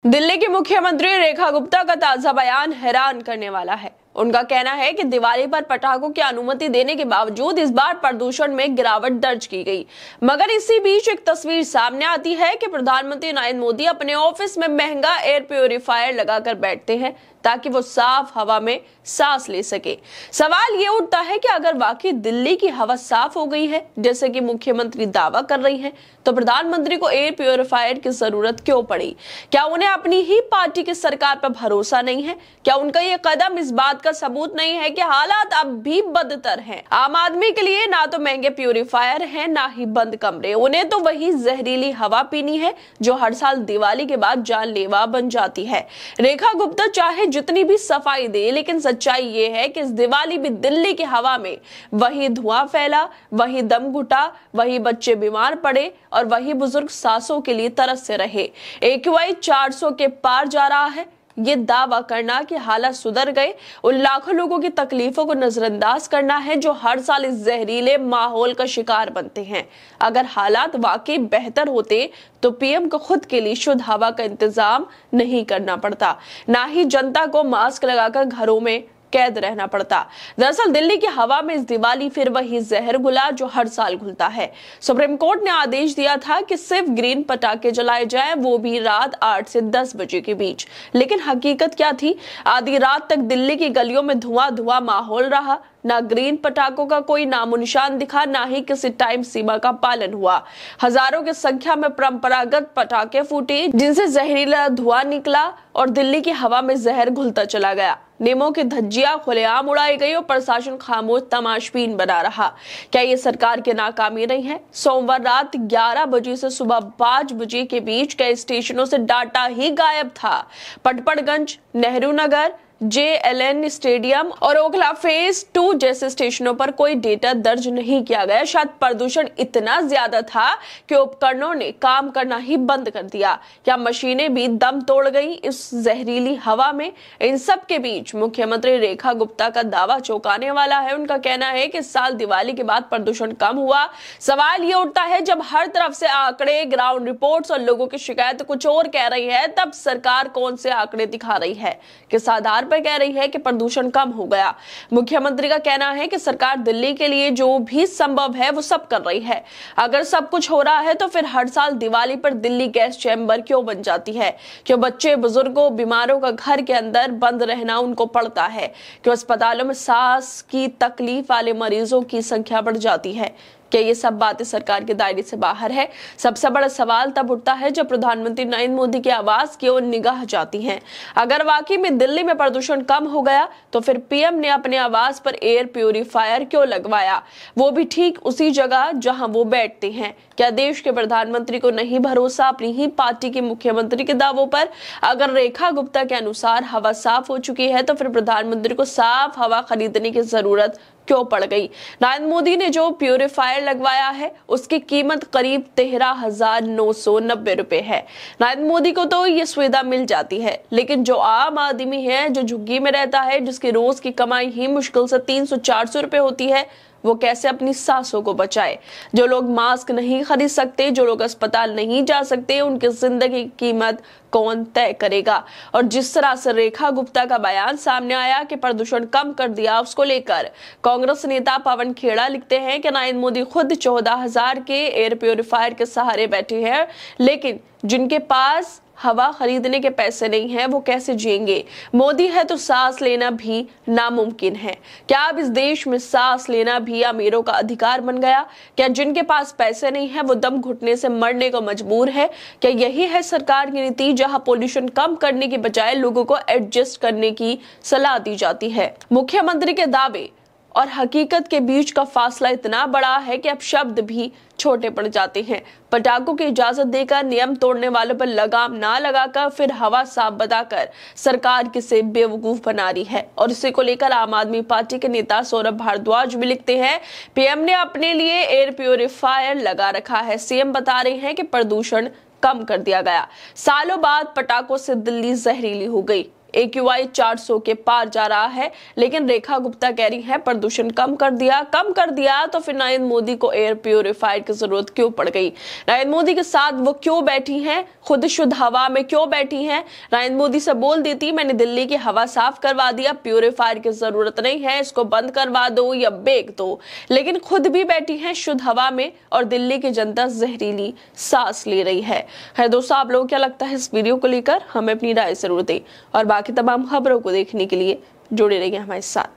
दिल्ली की मुख्यमंत्री रेखा गुप्ता का ताजा बयान हैरान करने वाला है। उनका कहना है कि दिवाली पर पटाखों की अनुमति देने के बावजूद इस बार प्रदूषण में गिरावट दर्ज की गई। मगर इसी बीच एक तस्वीर सामने आती है कि प्रधानमंत्री नरेंद्र मोदी अपने ऑफिस में महंगा एयर प्यूरिफायर लगाकर बैठते हैं ताकि वो साफ हवा में सांस ले सके। सवाल ये उठता है कि अगर वाकई दिल्ली की हवा साफ हो गई है, जैसे कि मुख्यमंत्री दावा कर रही हैं, तो प्रधानमंत्री को एयर प्यूरिफायर की जरूरत क्यों पड़ी? क्या उन्हें अपनी ही पार्टी की सरकार पर भरोसा नहीं है? क्या उनका ये कदम इस बात का सबूत नहीं है कि हालात अब भी बदतर हैं? आम आदमी के लिए ना तो महंगे प्यूरिफायर हैं, ना ही बंद कमरे। उन्हें तो वही जहरीली हवा पीनी है जो हर साल दिवाली के बाद जानलेवा बन जाती है। रेखा गुप्ता चाहे जितनी भी सफाई दे, लेकिन सच्चाई ये है कि इस दिवाली भी दिल्ली की हवा में वही धुआं फैला, वही दम घुटा, वही बच्चे बीमार पड़े और वही बुजुर्ग सांसों के लिए तरसते रहे। AQI 400 के पार जा रहा है। ये दावा करना कि हालात सुधर गए, उन लाखों लोगों की तकलीफों को नजरअंदाज करना है जो हर साल इस जहरीले माहौल का शिकार बनते हैं। अगर हालात वाकई बेहतर होते तो पीएम को खुद के लिए शुद्ध हवा का इंतजाम नहीं करना पड़ता, ना ही जनता को मास्क लगाकर घरों में कैद रहना पड़ता। दरअसल दिल्ली की हवा में इस दिवाली फिर वही जहर घुला जो हर साल घुलता है। सुप्रीम कोर्ट ने आदेश दिया था कि सिर्फ ग्रीन पटाखे जलाए जाएं, वो भी रात 8 से 10 बजे के बीच। लेकिन हकीकत क्या थी? आधी रात तक दिल्ली की गलियों में धुआं धुआं माहौल रहा। ना ग्रीन पटाखों का कोई नामो निशान दिखा, ना ही किसी टाइम सीमा का पालन हुआ। हजारों की संख्या में परंपरागत पटाखे फूटे जिनसे जहरीला धुआं निकला और दिल्ली की हवा में जहर घुलता चला गया। नियमों की धज्जियां खुलेआम उड़ाई गई और प्रशासन खामोश तमाशबीन बना रहा। क्या ये सरकार की नाकामी नहीं है? सोमवार रात 11 बजे से सुबह 5 बजे के बीच कई स्टेशनों से डाटा ही गायब था। पटपड़गंज, नेहरू नगर, JLN स्टेडियम और ओखला फेज 2 जैसे स्टेशनों पर कोई डेटा दर्ज नहीं किया गया। शायद प्रदूषण इतना ज्यादा था कि उपकरणों ने काम करना ही बंद कर दिया, या मशीनें भी दम तोड़ गई इस जहरीली हवा में। इन सब के बीच मुख्यमंत्री रेखा गुप्ता का दावा चौंकाने वाला है। उनका कहना है कि इस साल दिवाली के बाद प्रदूषण कम हुआ। सवाल ये उठता है, जब हर तरफ से आंकड़े, ग्राउंड रिपोर्ट्स और लोगों की शिकायत कुछ और कह रही है, तब सरकार कौन से आंकड़े दिखा रही है? किस आधार पर कह रही है कि प्रदूषण कम हो गया? मुख्यमंत्री का कहना है कि सरकार दिल्ली के लिए जो भी संभव है वो सब कर रही है। अगर सब कुछ हो रहा है तो फिर हर साल दिवाली पर दिल्ली गैस चैम्बर क्यों बन जाती है? क्यों बच्चे, बुजुर्गों, बीमारों का घर के अंदर बंद रहना उनको पड़ता है? क्यों अस्पतालों में सांस की तकलीफ वाले मरीजों की संख्या बढ़ जाती है? क्या ये सब बातें सरकार के दायरे से बाहर है? सबसे बड़ा सवाल तब उठता है जब प्रधानमंत्री नरेंद्र मोदी के आवास की ओर निगाह जाती है। अगर वाकई में दिल्ली में प्रदूषण कम हो गया तो फिर पीएम ने अपने आवास पर एयर प्यूरिफायर क्यों लगवाया, वो भी ठीक उसी जगह जहां वो बैठते हैं? क्या देश के प्रधानमंत्री को नहीं भरोसा अपनी ही पार्टी के मुख्यमंत्री के दावों पर? अगर रेखा गुप्ता के अनुसार हवा साफ हो चुकी है तो फिर प्रधानमंत्री को साफ हवा खरीदने की जरूरत क्यों पड़ गई? नरेंद्र मोदी ने जो प्यूरिफायर लगवाया है उसकी कीमत करीब 13,990 रुपए है। नरेंद्र मोदी को तो ये सुविधा मिल जाती है, लेकिन जो आम आदमी है, जो झुग्गी में रहता है, जिसकी रोज की कमाई ही मुश्किल से 300-400 रुपए होती है, वो कैसे अपनी सांसों को बचाए? जो लोग मास्क नहीं खरीद सकते, जो लोग अस्पताल नहीं जा सकते, उनकी जिंदगी की कीमत कौन तय करेगा? और जिस तरह से रेखा गुप्ता का बयान सामने आया कि प्रदूषण कम कर दिया, उसको लेकर कांग्रेस नेता पवन खेड़ा लिखते हैं कि नरेंद्र मोदी खुद 14,000 के एयर प्यूरिफायर के सहारे बैठे हैं, लेकिन जिनके पास हवा खरीदने के पैसे नहीं है वो कैसे जिएंगे? मोदी है तो सांस लेना भी नामुमकिन है। क्या अब इस देश में सांस लेना भी अमीरों का अधिकार बन गया? क्या जिनके पास पैसे नहीं है वो दम घुटने से मरने को मजबूर है? क्या यही है सरकार की नीति, जहां पोल्यूशन कम करने के बजाय लोगों को एडजस्ट करने की सलाह दी जाती है? मुख्यमंत्री के दावे और हकीकत के बीच का फासला इतना बड़ा है कि अब शब्द भी छोटे पड़ जाते हैं। पटाखों की इजाजत देकर, नियम तोड़ने वालों पर लगाम ना लगाकर, फिर हवा साफ बताकर सरकार किसे बेवकूफ बना रही है। और इसी को लेकर आम आदमी पार्टी के नेता सौरभ भारद्वाज भी लिखते हैं, पीएम ने अपने लिए एयर प्यूरिफायर लगा रखा है। सीएम बता रहे हैं कि प्रदूषण कम कर दिया गया। सालों बाद पटाखों से दिल्ली जहरीली हो गई। AQI 400 के पार जा रहा है। लेकिन रेखा गुप्ता कह रही हैं प्रदूषण कम कर दिया तो फिर नरेंद्र मोदी को एयर प्यूरिफायर की जरूरत क्यों पड़ गई? नरेंद्र मोदी के साथ वो क्यों बैठी हैं? खुद शुद्ध हवा में क्यों बैठी हैं? नरेंद्र मोदी से बोल देती मैंने दिल्ली की हवा साफ करवा दिया, प्यूरिफायर की जरूरत नहीं है, इसको बंद करवा दो या बेच दो। लेकिन खुद भी बैठी हैं शुद्ध हवा में और दिल्ली की जनता जहरीली सांस ले रही है। दोस्तों, आप लोगों को क्या लगता है इस वीडियो को लेकर? हमें अपनी राय जरूर दें और बाकी तमाम खबरों को देखने के लिए जुड़े रहिए हमारे साथ।